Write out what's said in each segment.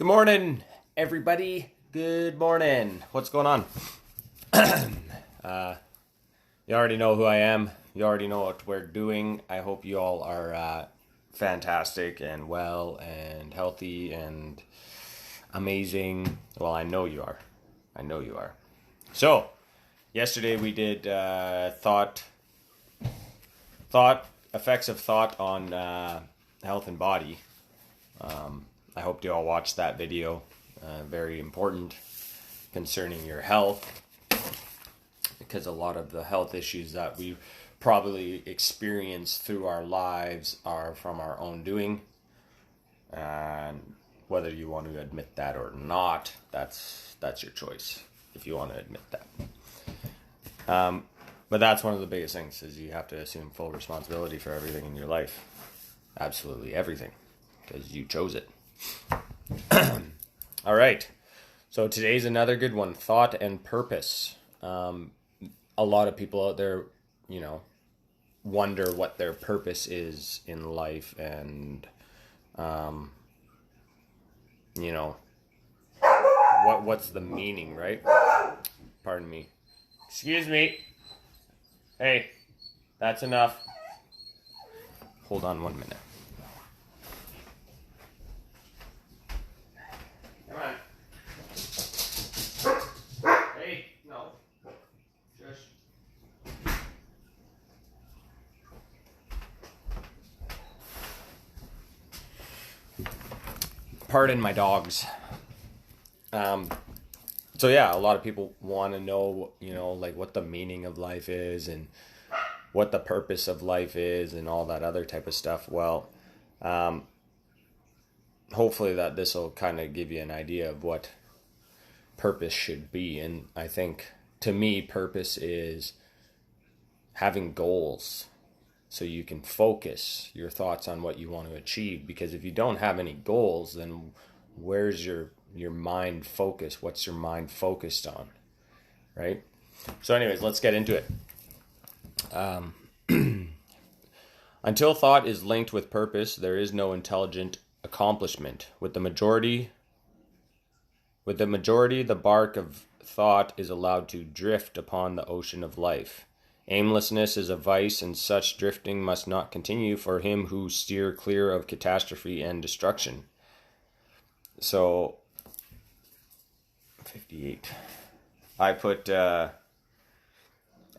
Good morning, everybody. Good morning. What's going on? You already know who I am. You already know what we're doing. I hope you all are fantastic and well and healthy and amazing. Well, I know you are. I know you are. So, yesterday we did thought, effects of thought on health and body. I hope you all watched that video. Very important concerning your health, because a lot of the health issues that we probably experience through our lives are from our own doing. And whether you want to admit that or not, that's your choice, if you want to admit that. But that's one of the biggest things, is you have to assume full responsibility for everything in your life. Absolutely everything, because you chose it. All right. So today's another good one. Thought and purpose. A lot of people out there, wonder what their purpose is in life, and, what's the meaning, right? Pardon me. Excuse me. Hey, that's enough. Hold on 1 minute. Come on. Hey, no. Shush. Pardon my dogs. So yeah, a lot of people want to know, what the meaning of life is and what the purpose of life is and all that other type of stuff. Well, hopefully that this will kind of give you an idea of what purpose should be. And I think, to me, purpose is having goals so you can focus your thoughts on what you want to achieve. Because if you don't have any goals, then where's your mind focused? What's your mind focused on, right? So anyways, let's get into it. Until thought is linked with purpose, there is no intelligent accomplishment. With the majority, the bark of thought is allowed to drift upon the ocean of life. Aimlessness is a vice, and such drifting must not continue for him who steer clear of catastrophe and destruction. So, 58. I put, I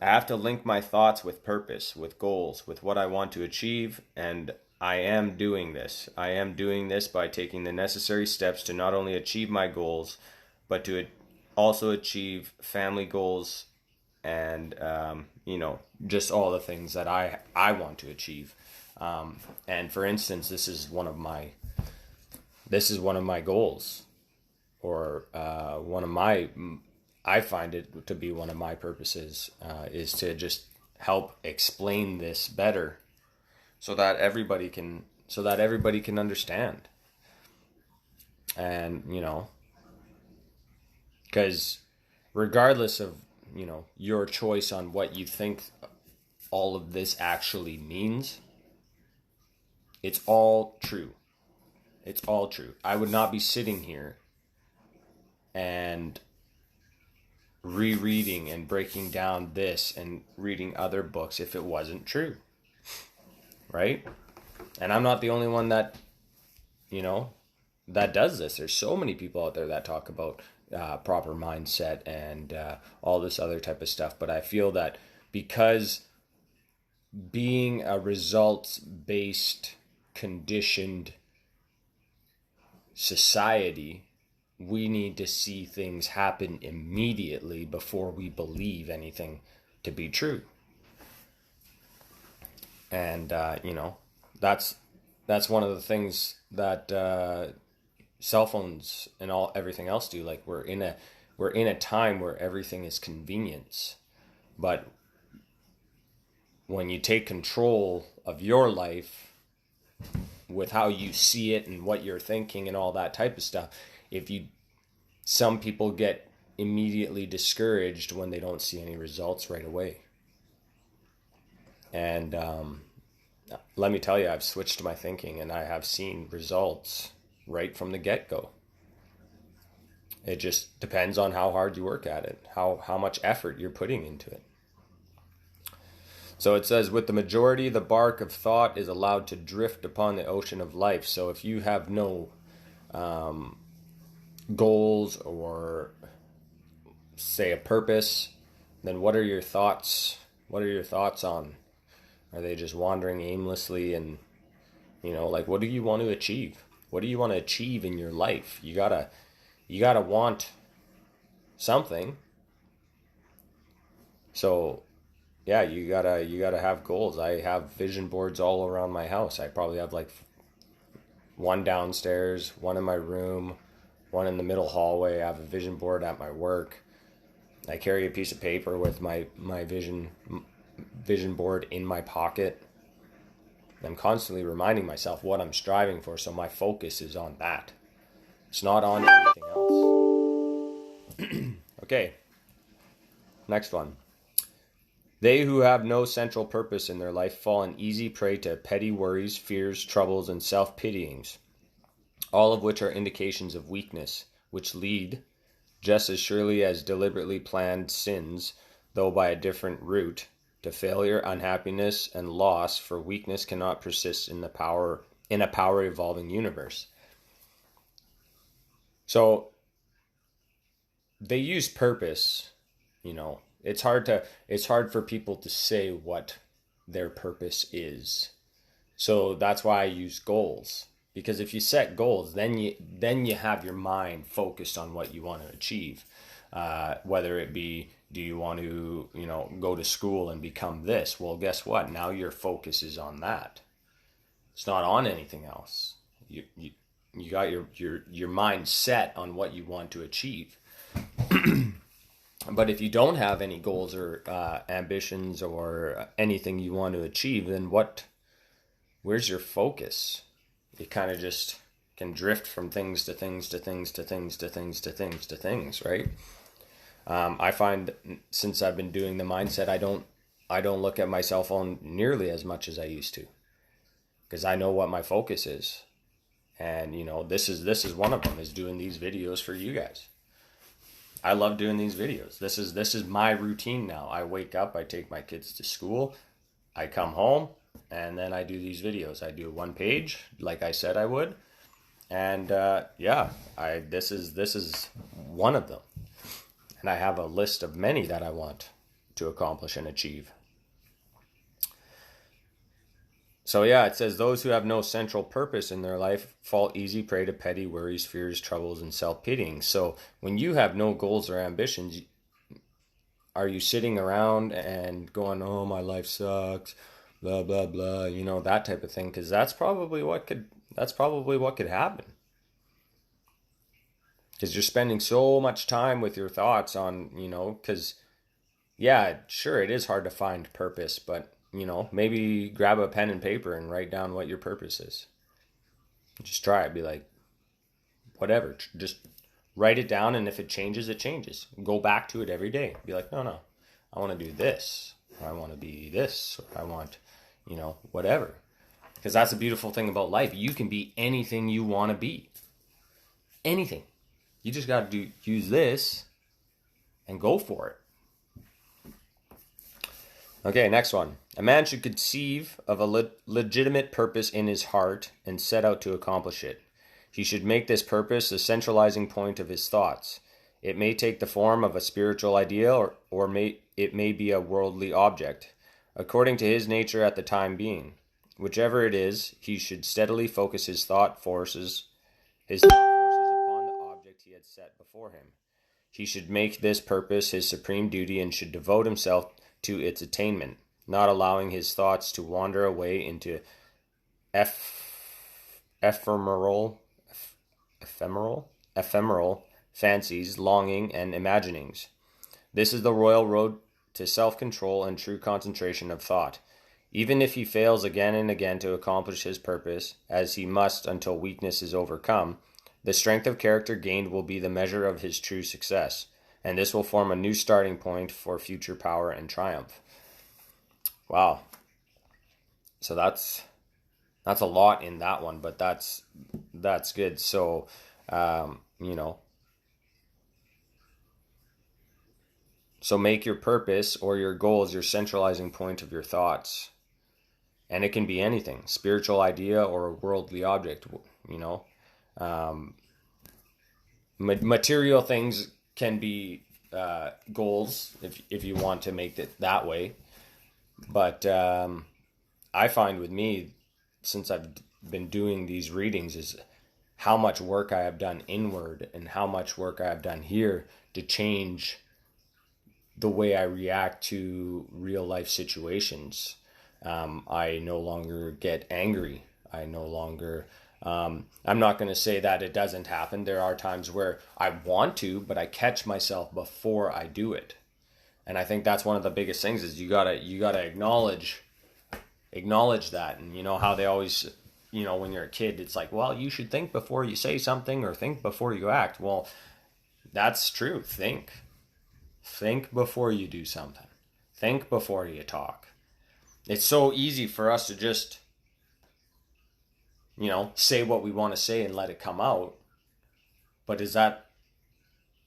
have to link my thoughts with purpose, with goals, with what I want to achieve, and I am doing this. I am doing this by taking the necessary steps to not only achieve my goals, but to also achieve family goals and, just all the things that I want to achieve. And for instance, this is one of my goals, or I find it to be one of my purposes, is to just help explain this better, so that everybody can understand. And, because regardless of, your choice on what you think all of this actually means, it's all true. It's all true. I would not be sitting here and rereading and breaking down this and reading other books if it wasn't true. Right? And I'm not the only one that, that does this. There's so many people out there that talk about proper mindset and all this other type of stuff. But I feel that because being a results-based, conditioned society, we need to see things happen immediately before we believe anything to be true. And, that's one of the things that cell phones and everything else do. Like, we're in a time where everything is convenience. But when you take control of your life with how you see it and what you're thinking and all that type of stuff, some people get immediately discouraged when they don't see any results right away. And let me tell you, I've switched my thinking and I have seen results right from the get-go. It just depends on how hard you work at it, how much effort you're putting into it. So it says, with the majority, the bark of thought is allowed to drift upon the ocean of life. So if you have no goals or, say, a purpose, then what are your thoughts? What are your thoughts on? Are they just wandering aimlessly? And, like, what do you want to achieve? What do you want to achieve in your life? You gotta want something. So yeah, you gotta have goals. I have vision boards all around my house. I probably have like one downstairs, one in my room, one in the middle hallway. I have a vision board at my work. I carry a piece of paper with my vision board in my pocket. I'm constantly reminding myself what I'm striving for, so my focus is on that. It's not on anything else. Okay, next one. They who have no central purpose in their life fall an easy prey to petty worries, fears, troubles, and self-pityings, all of which are indications of weakness, which lead, just as surely as deliberately planned sins, though by a different route, to failure, unhappiness, and loss, for weakness cannot persist in a power-evolving universe. So, they use purpose, It's hard for people to say what their purpose is. So that's why I use goals. Because if you set goals, then you have your mind focused on what you want to achieve. Whether it be, do you want to, go to school and become this? Well, guess what? Now your focus is on that. It's not on anything else. You got your mind set on what you want to achieve. But if you don't have any goals or ambitions or anything you want to achieve, then where's your focus? You kind of just can drift from things to things to things to things to things to things to things, right? I find since I've been doing the mindset, I don't look at my cell phone nearly as much as I used to, because I know what my focus is, and this is one of them, is doing these videos for you guys. I love doing these videos. This is my routine now. I wake up, I take my kids to school, I come home, and then I do these videos. I do one page, like I said I would, and this is one of them, and I have a list of many that I want to accomplish and achieve. So yeah, it says, those who have no central purpose in their life fall easy prey to petty worries, fears, troubles, and self-pitying. So when you have no goals or ambitions, are you sitting around and going, oh, my life sucks, blah, blah, blah, that type of thing? Because that's probably what could happen. Because you're spending so much time with your thoughts on, because, yeah, sure, it is hard to find purpose, but maybe grab a pen and paper and write down what your purpose is. Just try it. Be like, whatever. Just write it down, and if it changes, it changes. Go back to it every day. Be like, no, I want to do this. Or I want to be this. Or I want, whatever. Because that's the beautiful thing about life. You can be anything you want to be. Anything. You just got to use this and go for it. Okay, next one. A man should conceive of a legitimate purpose in his heart and set out to accomplish it. He should make this purpose the centralizing point of his thoughts. It may take the form of a spiritual idea or it may be a worldly object, according to his nature at the time being. Whichever it is, he should steadily focus his thought forces upon the object he had set before him. He should make this purpose his supreme duty and should devote himself to its attainment, not allowing his thoughts to wander away into ephemeral fancies, longing, and imaginings. This is the royal road to self-control and true concentration of thought. Even if he fails again and again to accomplish his purpose, as he must until weakness is overcome, the strength of character gained will be the measure of his true success, and this will form a new starting point for future power and triumph. Wow. So that's a lot in that one, but that's good. So, So make your purpose or your goals your centralizing point of your thoughts. And it can be anything, spiritual idea or a worldly object, you know. Material things can be goals if you want to make it that way. But I find with me, since I've been doing these readings, is how much work I have done inward and how much work I have done here to change the way I react to real life situations. I no longer get angry. I no longer, I'm not going to say that it doesn't happen. There are times where I want to, but I catch myself before I do it. And I think that's one of the biggest things is you gotta acknowledge that. And you know how they always, you know, when you're a kid, it's like, well, you should think before you say something or think before you act. Well, that's true. Think before you do something. Think before you talk. It's so easy for us to just, you know, say what we want to say and let it come out. But is that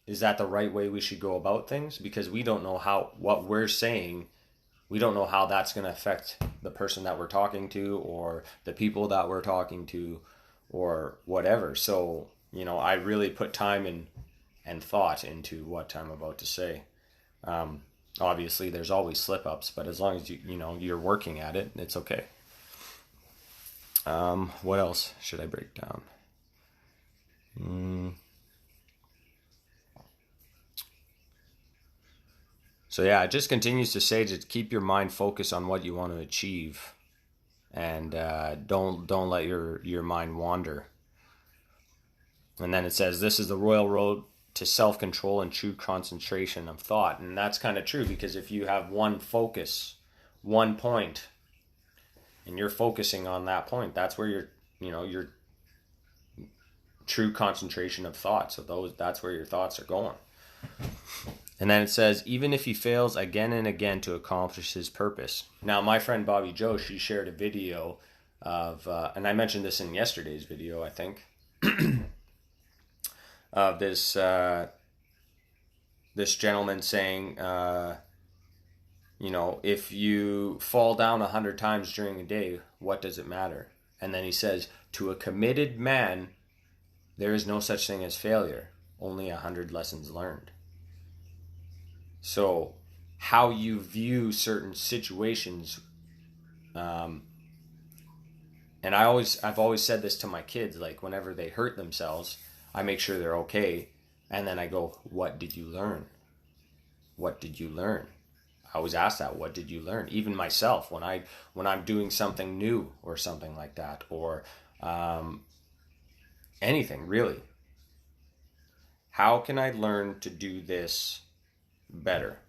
the right way we should go about things? Because we don't know what we're saying, we don't know how that's going to affect the person that we're talking to or the people that we're talking to or whatever. So, you know, I really put time and thought into what I'm about to say. Obviously, there's always slip-ups, but as long as you're working at it, it's okay. What else should I break down? So yeah, it just continues to say to keep your mind focused on what you want to achieve, and don't let your mind wander. And then it says, this is the royal road to self-control and true concentration of thought. And that's kind of true, because if you have one focus, one point, and you're focusing on that point, that's where your true concentration of thought. So that's where your thoughts are going. And then it says, even if he fails again and again to accomplish his purpose. Now, my friend Bobby Joe, she shared a video of, and I mentioned this in yesterday's video, I think, of this gentleman saying, if you fall down 100 times during a day, what does it matter? And then he says, to a committed man, there is no such thing as failure, only 100 lessons learned. So how you view certain situations, and I've always said this to my kids, like whenever they hurt themselves, I make sure they're okay. And then I go, what did you learn? What did you learn? I always ask that, what did you learn? Even myself, when I'm doing something new or something like that, or anything really. How can I learn to do this better?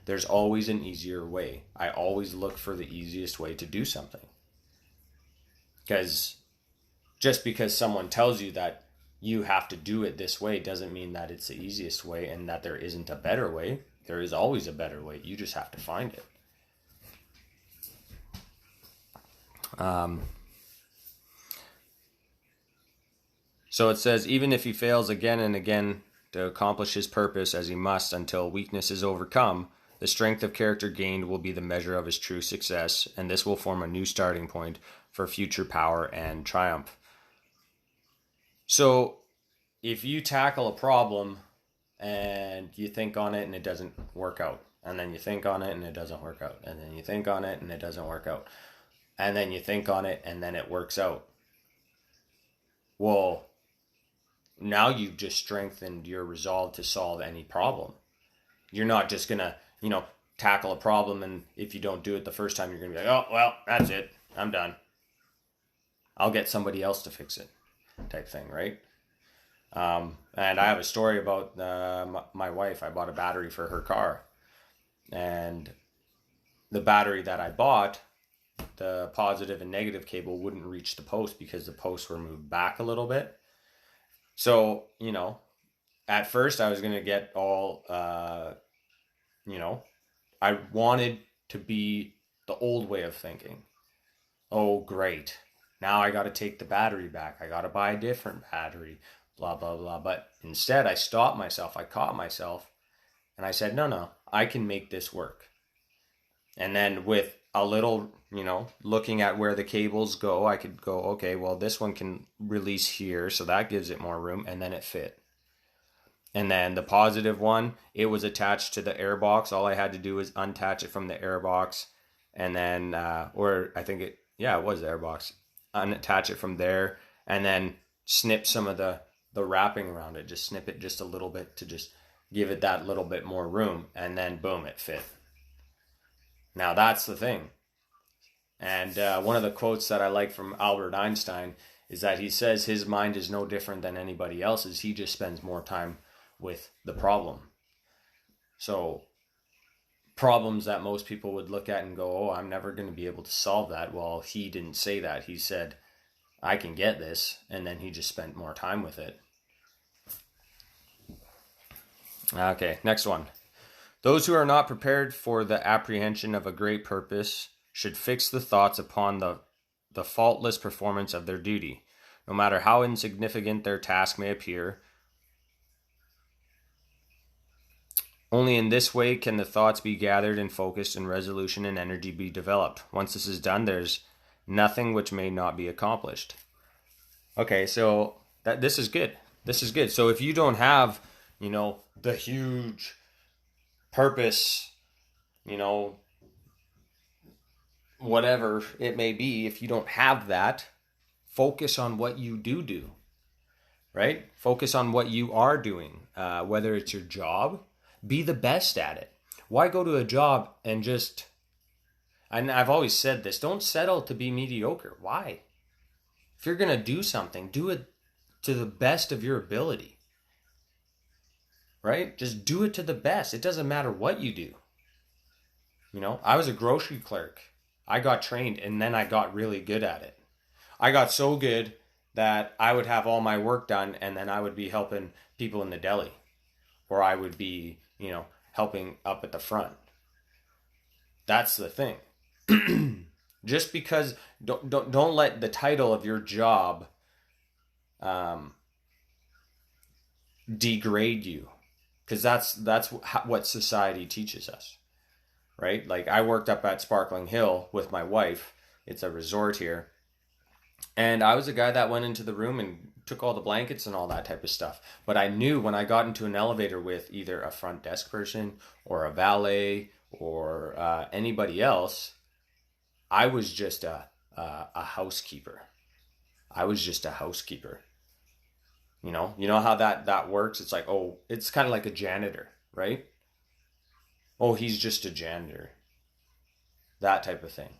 There's always an easier way. I always look for the easiest way to do something. Because just because someone tells you that you have to do it this way doesn't mean that it's the easiest way and that there isn't a better way. There is always a better way. You just have to find it. So it says, even if he fails again and again to accomplish his purpose as he must until weakness is overcome, the strength of character gained will be the measure of his true success, and this will form a new starting point for future power and triumph. So if you tackle a problem and you think on it and it doesn't work out, and then you think on it and it doesn't work out, and then you think on it and it doesn't work out, and then you think on it and then it works out, well, now you've just strengthened your resolve to solve any problem. You're not just going to, tackle a problem, and if you don't do it the first time, you're going to be like, oh, well, that's it. I'm done. I'll get somebody else to fix it, type thing, right? And I have a story about my wife. I bought a battery for her car. And the battery that I bought, the positive and negative cable wouldn't reach the post because the posts were moved back a little bit. So, at first I was going to get all, I wanted to be the old way of thinking. Oh, great. Now I got to take the battery back. I got to buy a different battery, blah, blah, blah. But instead I stopped myself. I caught myself. And I said, no, I can make this work. And then with a little, looking at where the cables go, I could go, okay, well, this one can release here, so that gives it more room, and then it fit. And then the positive one, it was attached to the air box. All I had to do was unattach it from the air box, and then, it was the air box. Unattach it from there, and then snip some of the wrapping around it. Just snip it just a little bit to just give it that little bit more room, and then boom, it fit. Now that's the thing. And one of the quotes that I like from Albert Einstein is that he says his mind is no different than anybody else's. He just spends more time with the problem. So problems that most people would look at and go, oh, I'm never going to be able to solve that. Well, he didn't say that. He said, I can get this. And then he just spent more time with it. Okay, next one. Those who are not prepared for the apprehension of a great purpose should fix the thoughts upon the faultless performance of their duty, no matter how insignificant their task may appear. Only in this way can the thoughts be gathered and focused, and resolution and energy be developed. Once this is done, there's nothing which may not be accomplished. Okay, so this is good. This is good. So if you don't have, the huge purpose, whatever it may be, if you don't have that, focus on what you do, right? Focus on what you are doing, whether it's your job. Be the best at it. Why go to a job and and I've always said this, don't settle to be mediocre. Why? If you're going to do something, do it to the best of your ability, right? Just do it to the best. It doesn't matter what you do. I was a grocery clerk. I got trained, and then I got really good at it. I got so good that I would have all my work done, and then I would be helping people in the deli, or I would be, helping up at the front. That's the thing. Just because don't let the title of your job degrade you, because that's what society teaches us, right? Like I worked up at Sparkling Hill with my wife. It's a resort here. And I was a guy that went into the room and took all the blankets and all that type of stuff. But I knew when I got into an elevator with either a front desk person or a valet or anybody else, I was just a housekeeper. I was just a housekeeper. You know how that works? It's like, oh, it's kind of like a janitor, right? Oh, he's just a janitor. That type of thing.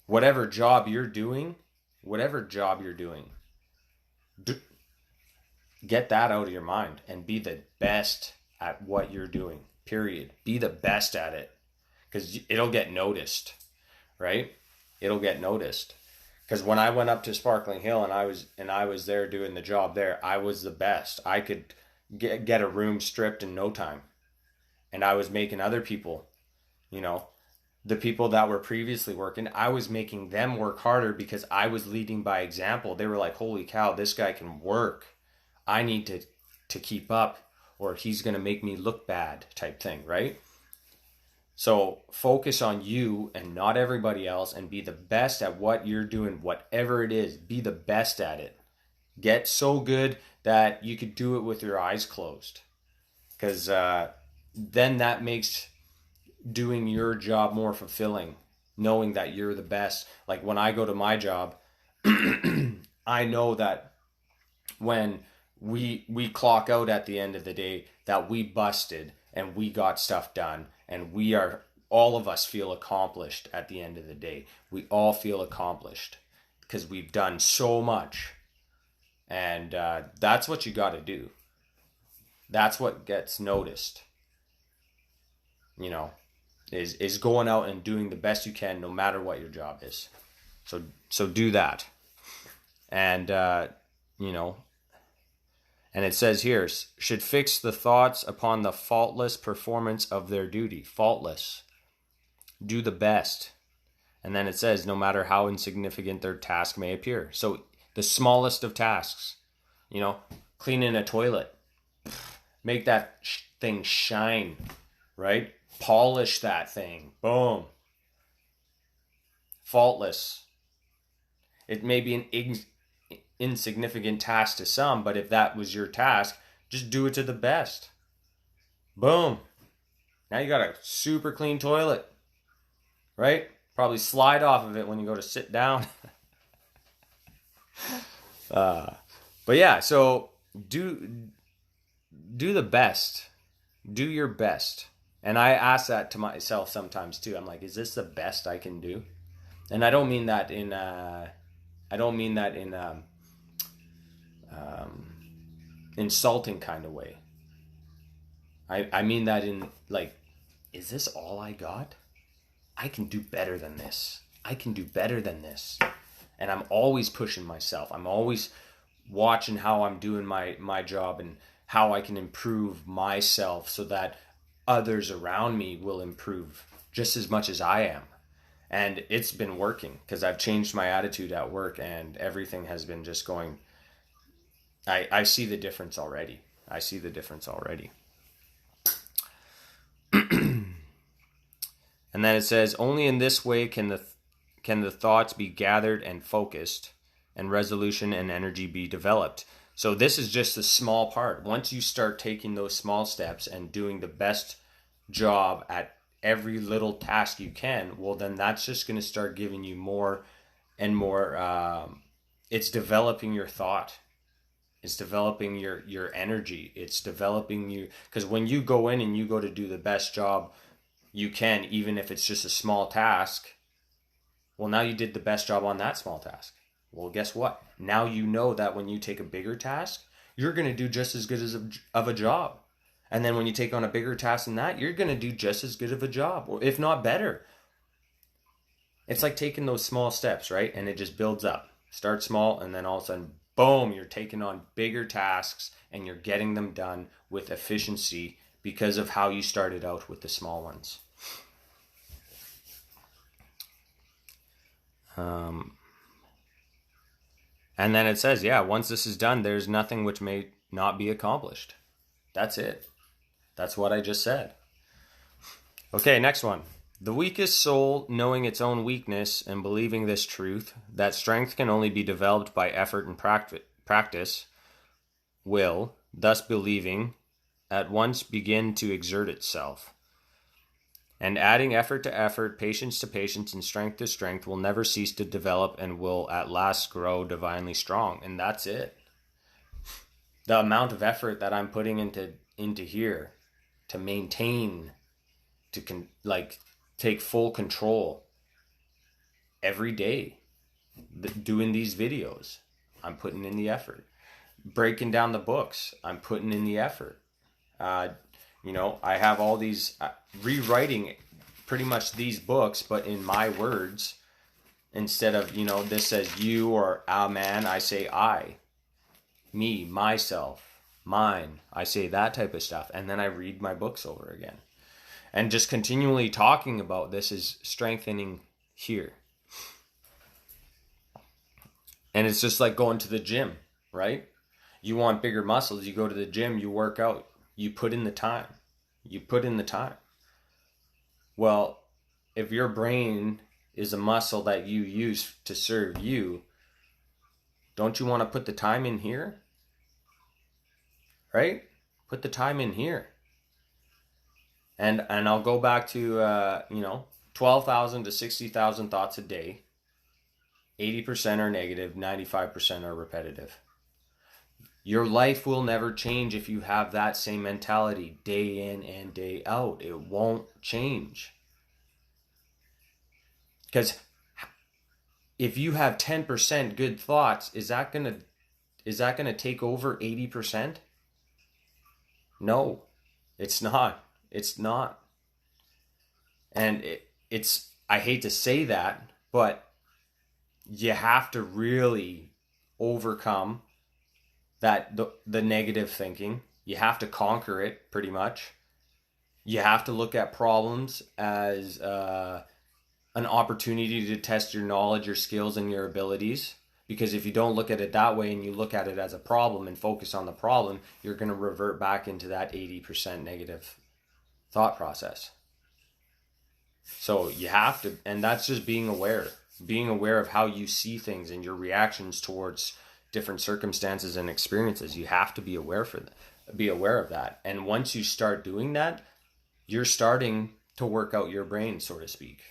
Whatever job you're doing, get that out of your mind and be the best at what you're doing, period. Be the best at it, because it'll get noticed, right? It'll get noticed. Because when I went up to Sparkling Hill and I was there doing the job there, I was the best. I could get a room stripped in no time. And I was making other people, the people that were previously working, I was making them work harder because I was leading by example. They were like, holy cow, this guy can work. I need to keep up, or he's going to make me look bad type thing, right? So focus on you and not everybody else, and be the best at what you're doing, whatever it is. Be the best at it. Get so good that you could do it with your eyes closed, because then that makes doing your job more fulfilling, knowing that you're the best. Like when I go to my job, I know that when we clock out at the end of the day, that we busted and we got stuff done, and all of us feel accomplished at the end of the day. We all feel accomplished because we've done so much. And that's what you got to do. That's what gets noticed, is going out and doing the best you can, no matter what your job is. So do that. And, and it says here, should fix the thoughts upon the faultless performance of their duty. Faultless. Do the best. And then it says, no matter how insignificant their task may appear. So the smallest of tasks, cleaning a toilet. Make that thing shine, right? Polish that thing. Boom. Faultless. It may be an insignificant task to some, but if that was your task, just do it to the best. Boom. Now you got a super clean toilet, right? Probably slide off of it when you go to sit down. But yeah, so do the best. Do your best. And I ask that to myself sometimes too. I'm like, is this the best I can do? And I don't mean that in insulting kind of way. I mean that in like, is this all I got? I can do better than this. I can do better than this. And I'm always pushing myself. I'm always watching how I'm doing my job and how I can improve myself so that others around me will improve just as much as I am. And it's been working because I've changed my attitude at work and everything has been just going. I see the difference already. I see the difference already. And then it says, only in this way can the thoughts be gathered and focused, and resolution and energy be developed. So this is just a small part. Once you start taking those small steps and doing the best job at every little task you can, well, then that's just going to start giving you more and more. It's developing your thought. It's developing your energy. It's developing you. Because when you go in and you go to do the best job you can, even if it's just a small task, well, now you did the best job on that small task. Well, guess what? Now you know that when you take a bigger task, you're going to do just as good of a job. And then when you take on a bigger task than that, you're going to do just as good of a job, or if not better. It's like taking those small steps, right? And it just builds up. Start small, and then all of a sudden, boom, you're taking on bigger tasks, and you're getting them done with efficiency because of how you started out with the small ones. And then it says, yeah, once this is done, there's nothing which may not be accomplished. That's it. That's what I just said. Okay, next one. The weakest soul, knowing its own weakness and believing this truth, that strength can only be developed by effort and practice, will, thus believing, at once begin to exert itself. And adding effort to effort, patience to patience, and strength to strength will never cease to develop and will at last grow divinely strong. And that's it. The amount of effort that I'm putting into here to maintain, to take full control every day, doing these videos, I'm putting in the effort. Breaking down the books, I'm putting in the effort. I have all these rewriting pretty much these books, but in my words, instead of, this says you or a man, I say I, me, myself, mine. I say that type of stuff. And then I read my books over again. And just continually talking about this is strengthening here. And it's just like going to the gym, right? You want bigger muscles, you go to the gym, you work out. You put in the time. Well, if your brain is a muscle that you use to serve you, don't you want to put the time in here? Right? Put the time in here. And I'll go back to, 12,000 to 60,000 thoughts a day. 80% are negative, 95% are repetitive. Your life will never change if you have that same mentality day in and day out. It won't change. Because if you have 10% good thoughts, is that gonna take over 80%? No, it's not. It's not. And it's I hate to say that, but you have to really overcome that the negative thinking. You have to conquer it pretty much. You have to look at problems as an opportunity to test your knowledge, your skills, and your abilities. Because if you don't look at it that way and you look at it as a problem and focus on the problem, you're going to revert back into that 80% negative thought process. So you have to, and that's just being aware of how you see things and your reactions towards different circumstances and experiences. You have to be aware of that. And once you start doing that, you're starting to work out your brain, so to speak,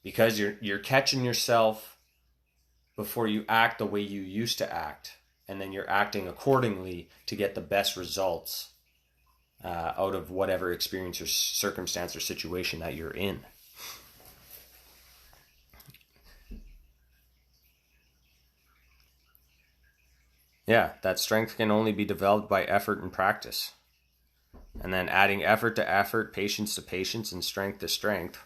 because you're catching yourself before you act the way you used to act, and then you're acting accordingly to get the best results out of whatever experience or circumstance or situation that you're in. Yeah, that strength can only be developed by effort and practice. And then adding effort to effort, patience to patience, and strength to strength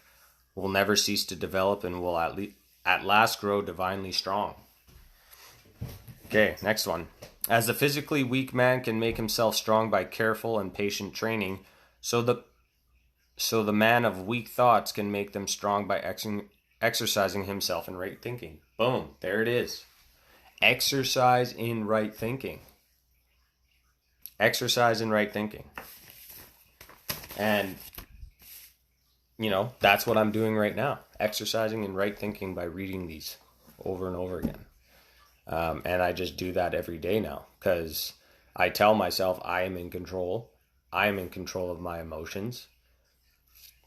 will never cease to develop and will at last grow divinely strong. Okay, next one. As the physically weak man can make himself strong by careful and patient training, so the man of weak thoughts can make them strong by exercising himself in right thinking. Boom, there it is. Exercise in right thinking. Exercise in right thinking. And, that's what I'm doing right now. Exercising in right thinking by reading these over and over again. And I just do that every day now because I tell myself I am in control. I am in control of my emotions.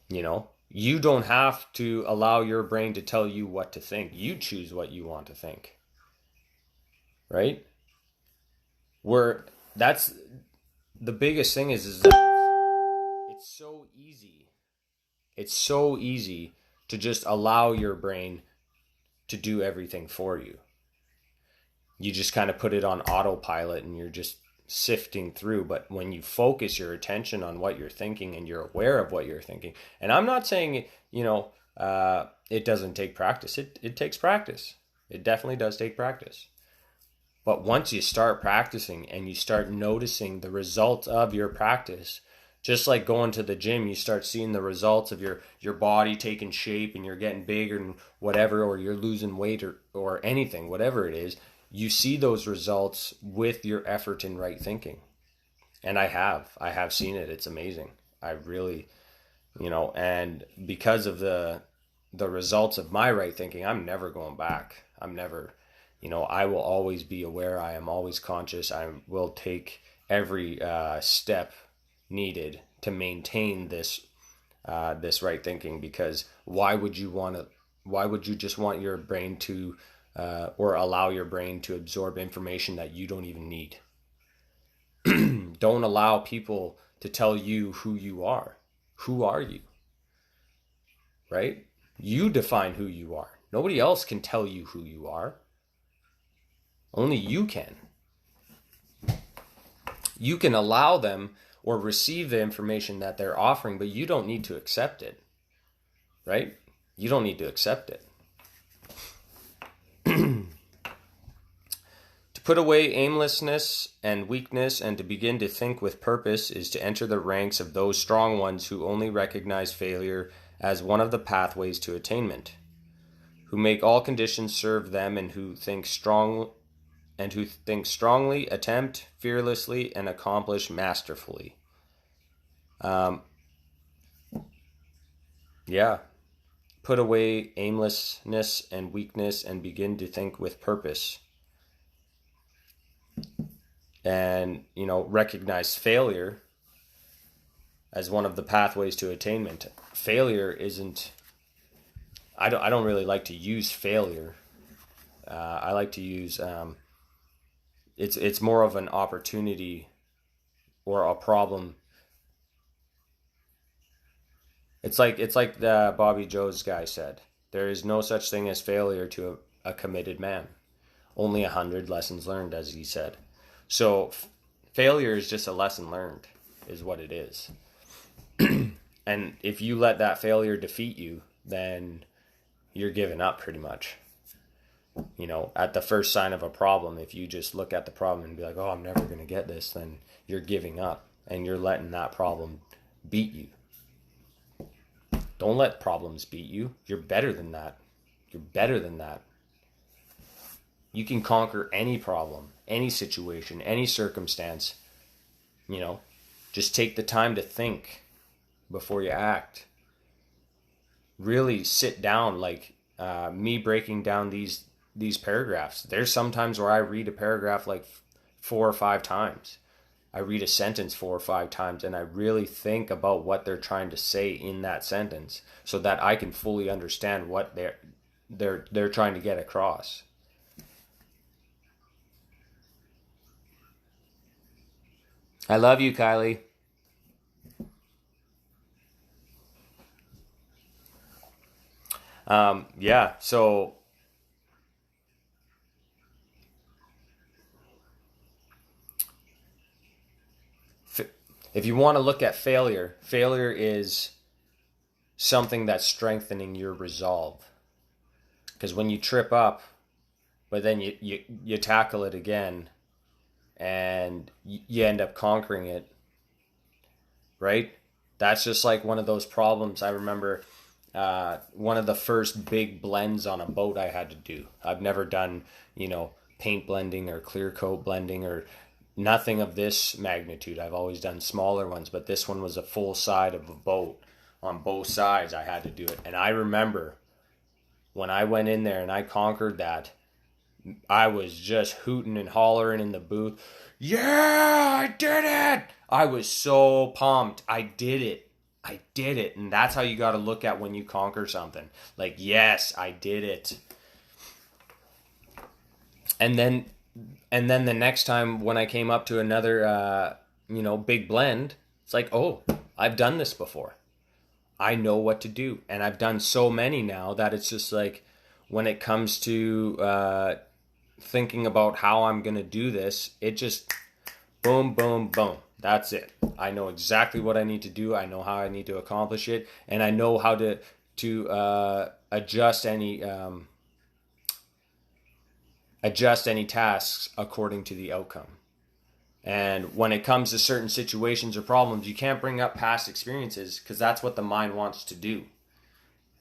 You don't have to allow your brain to tell you what to think. You choose what you want to think. Right? That's the biggest thing is that it's so easy. It's so easy to just allow your brain to do everything for you. You just kind of put it on autopilot and you're just sifting through. But when you focus your attention on what you're thinking and you're aware of what you're thinking, and I'm not saying, it doesn't take practice. It takes practice. It definitely does take practice. But once you start practicing and you start noticing the results of your practice, just like going to the gym, you start seeing the results of your body taking shape and you're getting bigger and whatever, or you're losing weight or anything, whatever it is, you see those results with your effort in right thinking. And I have seen it. It's amazing. I really, and because of the results of my right thinking, I'm never going back. I'm never, I will always be aware. I am always conscious. I will take every step needed to maintain this right thinking, because why would you just want your brain to or allow your brain to absorb information that you don't even need? Don't allow people to tell you who you are. Who are you? Right? You define who you are. Nobody else can tell you who you are. Only you can. You can allow them or receive the information that they're offering, but you don't need to accept it. Right? You don't need to accept it. To put away aimlessness and weakness and to begin to think with purpose is to enter the ranks of those strong ones who only recognize failure as one of the pathways to attainment, who make all conditions serve them, and who think strongly, attempt fearlessly, and accomplish masterfully. Put away aimlessness and weakness and begin to think with purpose. And, recognize failure as one of the pathways to attainment. Failure isn't, I don't really like to use failure. I like to use, it's more of an opportunity or a problem. It's like the Bobby Jones guy said, there is no such thing as failure to a committed man. Only 100 lessons learned, as he said. So failure is just a lesson learned, is what it is. And if you let that failure defeat you, then you're giving up pretty much. At the first sign of a problem, if you just look at the problem and be like, oh, I'm never going to get this, then you're giving up and you're letting that problem beat you. Don't let problems beat you. You're better than that. You're better than that. You can conquer any problem, any situation, any circumstance. Just take the time to think before you act. Really sit down, like me breaking down these paragraphs. There's sometimes where I read a paragraph like 4 or 5 times. I read a sentence 4 or 5 times, and I really think about what they're trying to say in that sentence, so that I can fully understand what they're trying to get across. I love you, Kylie. Yeah, so if you want to look at failure is something that's strengthening your resolve. Because when you trip up, but then you tackle it again, and you end up conquering it, right? That's just like one of those problems. I remember one of the first big blends on a boat I had to do. I've never done, paint blending or clear coat blending or nothing of this magnitude. I've always done smaller ones, but this one was a full side of a boat. On both sides, I had to do it. And I remember when I went in there and I conquered that, I was just hooting and hollering in the booth. Yeah, I did it! I was so pumped. I did it. And that's how you got to look at when you conquer something. Like, yes, I did it. And then the next time when I came up to another, big blend, it's like, oh, I've done this before. I know what to do. And I've done so many now that it's just like, when it comes to thinking about how I'm going to do this, it just boom, boom, boom. That's it. I know exactly what I need to do. I know how I need to accomplish it. And I know how to adjust any tasks according to the outcome. And when it comes to certain situations or problems, you can't bring up past experiences, because that's what the mind wants to do,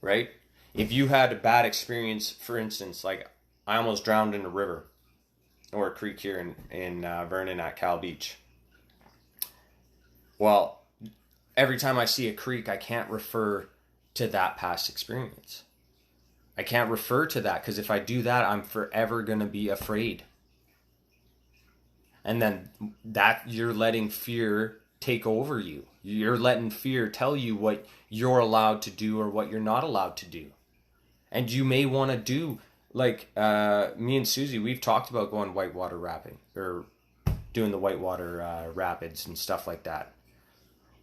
right? If you had a bad experience, for instance, like I almost drowned in a river or a creek here in Vernon at Cal Beach. Well, every time I see a creek, I can't refer to that past experience. I can't refer to that, because if I do that, I'm forever going to be afraid. And then that you're letting fear take over you. You're letting fear tell you what you're allowed to do or what you're not allowed to do. And you may want to do, like me and Susie, we've talked about going whitewater rafting or doing the whitewater rapids and stuff like that.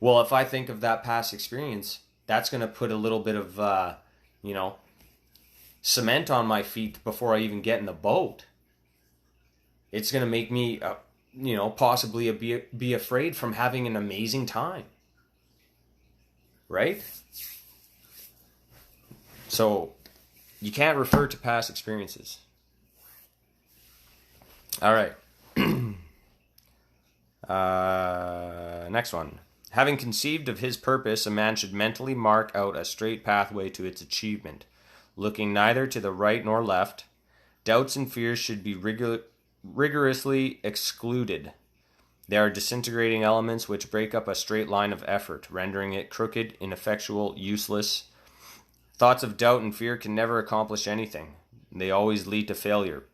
Well, if I think of that past experience, that's going to put a little bit of, cement on my feet before I even get in the boat. It's going to make me, possibly be afraid from having an amazing time. Right? So, you can't refer to past experiences. All right. Next one. Having conceived of his purpose, a man should mentally mark out a straight pathway to its achievement, looking neither to the right nor left. Doubts and fears should be rigorously excluded. They are disintegrating elements which break up a straight line of effort, rendering it crooked, ineffectual, useless. Thoughts of doubt and fear can never accomplish anything. They always lead to failure.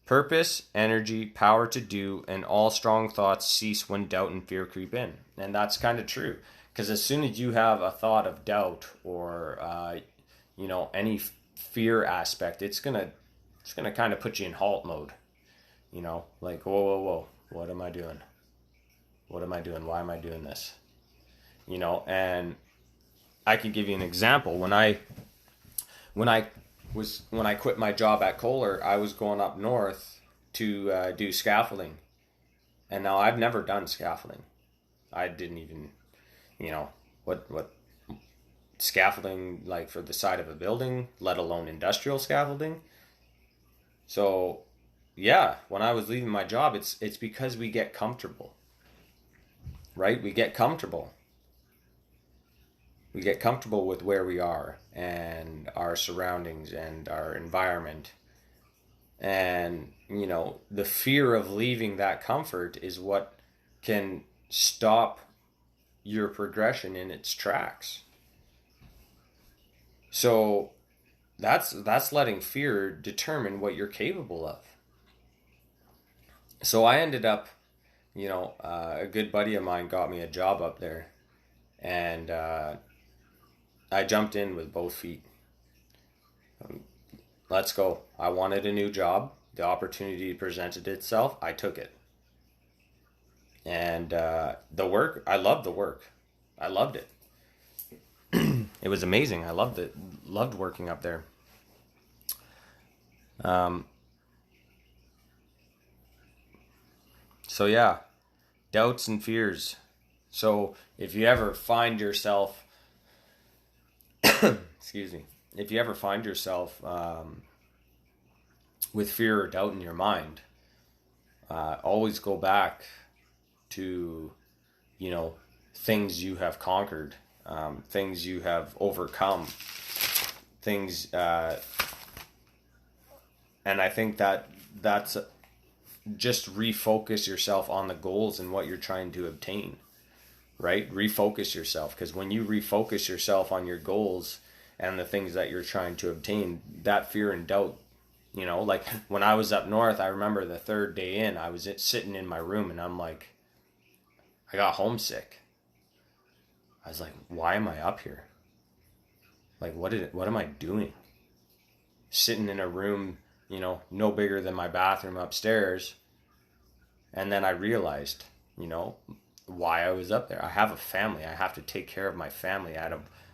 Purpose, energy, power to do, and all strong thoughts cease when doubt and fear creep in. And that's kind of true. Because as soon as you have a thought of doubt or, any fear aspect, it's gonna kind of put you in halt mode. Like, whoa, what am I doing? What am I doing? Why am I doing this? And I can give you an example. When I quit my job at Kohler, I was going up north to do scaffolding. And now I've never done scaffolding. I didn't even, what scaffolding like for the side of a building, let alone industrial scaffolding. So, yeah, when I was leaving my job, it's because we get comfortable. Right? We get comfortable. We get comfortable with where we are and our surroundings and our environment. And, the fear of leaving that comfort is what can stop your progression in its tracks. So that's letting fear determine what you're capable of. So I ended up, a good buddy of mine got me a job up there, and I jumped in with both feet. Let's go. I wanted a new job. The opportunity presented itself. I took it. And the work, I loved the work. I loved it. It was amazing. I loved it. Loved working up there. So yeah, doubts and fears. So if you ever find yourself, excuse me, if you ever find yourself with fear or doubt in your mind, always go back to, things you have conquered, things you have overcome, things, and I think that's just refocus yourself on the goals and what you're trying to obtain, right? Refocus yourself, because when you refocus yourself on your goals and the things that you're trying to obtain, that fear and doubt, like when I was up north, I remember the third day in, I was sitting in my room and I'm like, I got homesick. I was like, why am I up here? Like, what am I doing? Sitting in a room, no bigger than my bathroom upstairs. And then I realized, why I was up there. I have a family. I have to take care of my family. I had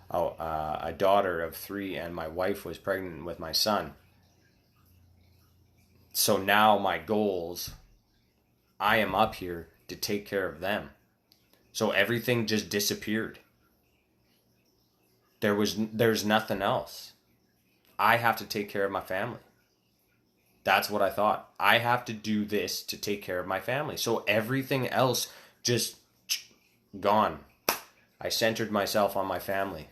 a daughter of 3, and my wife was pregnant with my son. So now my goals, I am up here to take care of them. So everything just disappeared. There's nothing else. I have to take care of my family. That's what I thought. I have to do this to take care of my family. So everything else just gone. I centered myself on my family,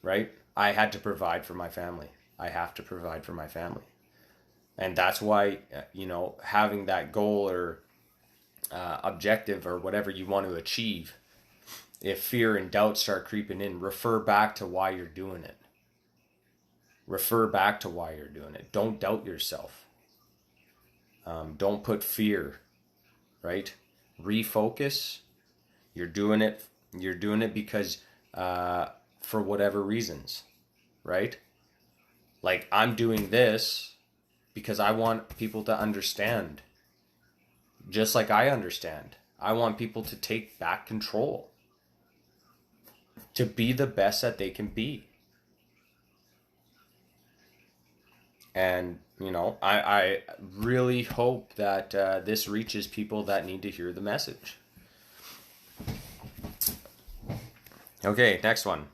right? I had to provide for my family. I have to provide for my family. And that's why, having that goal or objective or whatever you want to achieve, if fear and doubt start creeping in, refer back to why you're doing it. Refer back to why you're doing it. Don't doubt yourself. Don't put fear, right? Refocus. You're doing it because for whatever reasons, right? Like, I'm doing this because I want people to understand. Just like I understand. I want people to take back control. To be the best that they can be. And, I really hope that this reaches people that need to hear the message. Okay, next one.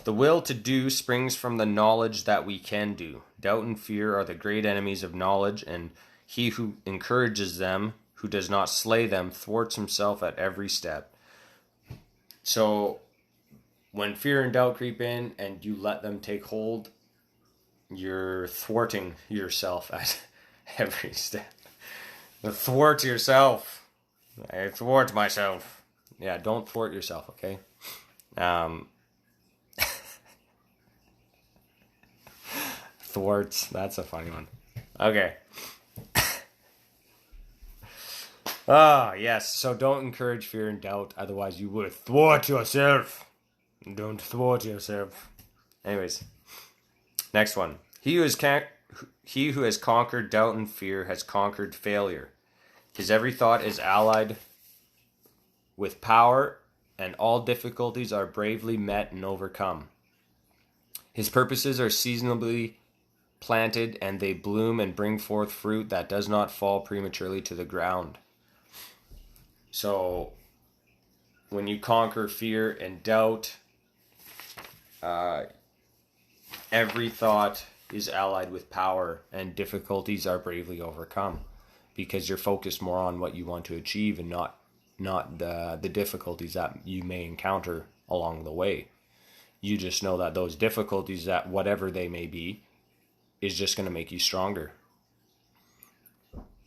The will to do springs from the knowledge that we can do. Doubt and fear are the great enemies of knowledge, and he who encourages them, who does not slay them, thwarts himself at every step. So, when fear and doubt creep in and you let them take hold, you're thwarting yourself at every step. Thwart yourself. I thwart myself. Yeah, don't thwart yourself, okay? Thwarts, that's a funny one. Okay. Yes, so don't encourage fear and doubt, otherwise you will thwart yourself. Don't thwart yourself. Anyways, next one. He who has conquered doubt and fear has conquered failure. His every thought is allied with power, and all difficulties are bravely met and overcome. His purposes are seasonably planted, and they bloom and bring forth fruit that does not fall prematurely to the ground. So, when you conquer fear and doubt, every thought is allied with power, and difficulties are bravely overcome, because you're focused more on what you want to achieve and not the difficulties that you may encounter along the way. You just know that those difficulties, that whatever they may be, is just going to make you stronger.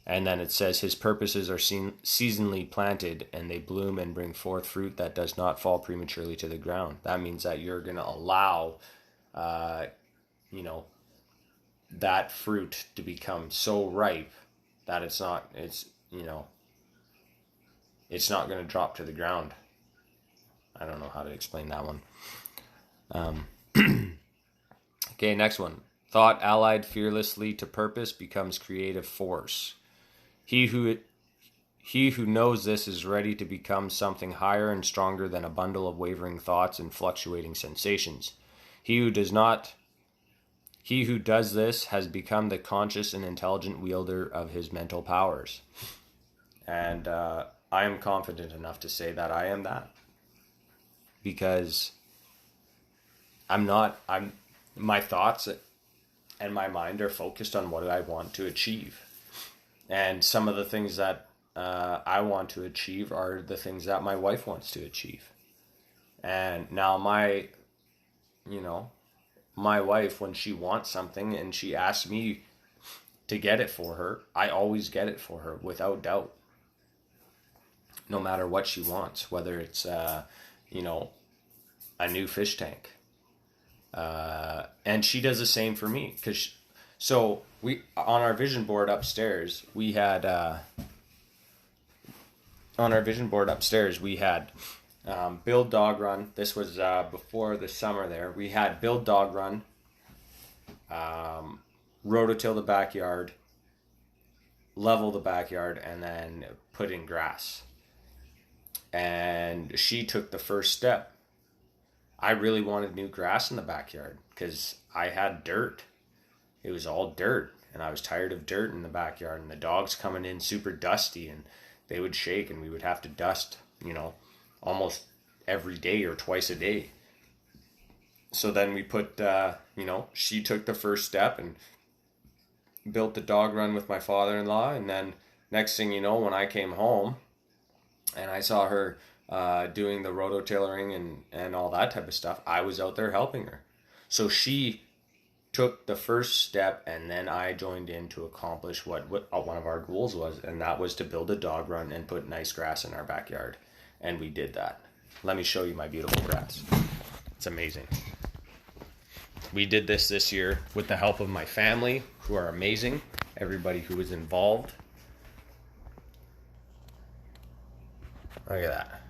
And then it says, his purposes are seasonally planted, and they bloom and bring forth fruit that does not fall prematurely to the ground. That means that you're going to allow, that fruit to become so ripe that it's not going to drop to the ground. I don't know how to explain that one. Okay, next one. Thought allied fearlessly to purpose becomes creative force. He who knows this is ready to become something higher and stronger than a bundle of wavering thoughts and fluctuating sensations. He who does this has become the conscious and intelligent wielder of his mental powers. And I am confident enough to say that I am that. Because my thoughts and my mind are focused on what I want to achieve. And some of the things that I want to achieve are the things that my wife wants to achieve. And now my wife, when she wants something and she asks me to get it for her, I always get it for her without doubt. No matter what she wants, whether it's, a new fish tank. And she does the same for me. So we, on our vision board upstairs, we had build dog run. This was before the summer there. We had build dog run, rototill the backyard, level the backyard, and then put in grass. And she took the first step. I really wanted new grass in the backyard because I had dirt. It was all dirt, and I was tired of dirt in the backyard, and the dogs coming in super dusty, and they would shake, and we would have to dust, almost every day or twice a day. So then we put, she took the first step and built the dog run with my father-in-law, and then next thing you know, when I came home and I saw her doing the rototillering and all that type of stuff, I was out there helping her. So she took the first step, and then I joined in to accomplish what one of our goals was, and that was to build a dog run and put nice grass in our backyard. And we did that. Let me show you my beautiful grass. It's amazing. We did this year with the help of my family, who are amazing, everybody who was involved. Look at that.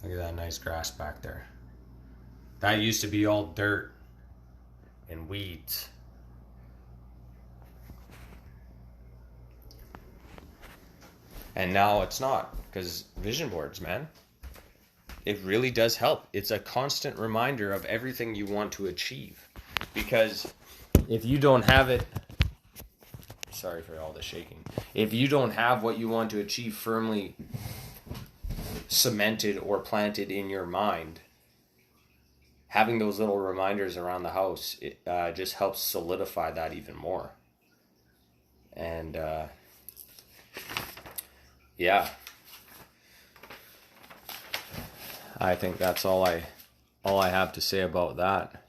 Look at that nice grass back there. That used to be all dirt and weeds. And now it's not, because vision boards, man, it really does help. It's a constant reminder of everything you want to achieve. Because if you don't have it, sorry for all the shaking. If you don't have what you want to achieve firmly cemented or planted in your mind, having those little reminders around the house, it just helps solidify that even more. And yeah, I think that's all I have to say about that.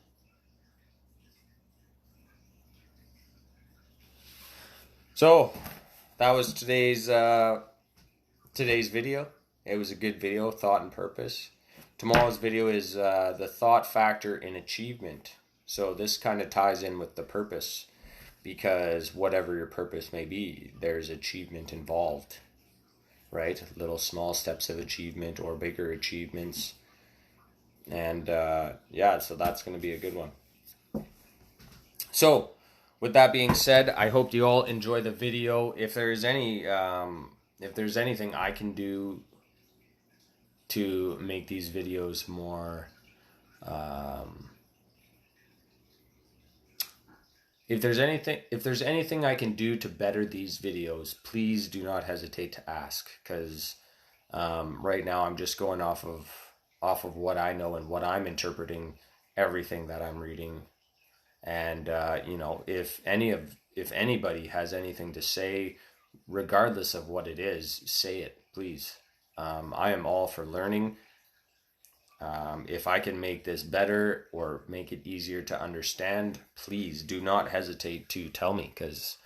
So that was today's video. It was a good video, thought and purpose. Tomorrow's video is the thought factor in achievement. So this kind of ties in with the purpose, because whatever your purpose may be, there's achievement involved, right? Little small steps of achievement or bigger achievements. And so that's going to be a good one. So with that being said, I hope you all enjoy the video. If there's anything I can do to make these videos more, if there's anything I can do to better these videos, please do not hesitate to ask, because right now I'm just going off of what I know and what I'm interpreting everything that I'm reading. And if anybody has anything to say, regardless of what it is, say it, please. I am all for learning. If I can make this better or make it easier to understand, please do not hesitate to tell me, because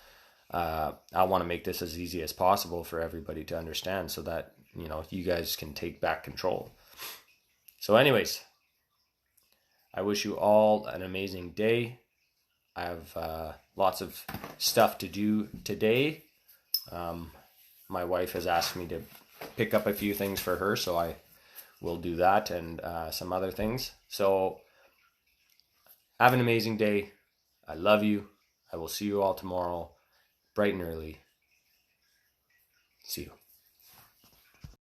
I want to make this as easy as possible for everybody to understand, so that, you know, you guys can take back control. So anyways, I wish you all an amazing day. I have lots of stuff to do today. My wife has asked me to pick up a few things for her, so I will do that, and some other things. So have an amazing day. I love you. I will see you all tomorrow, bright and early. See you.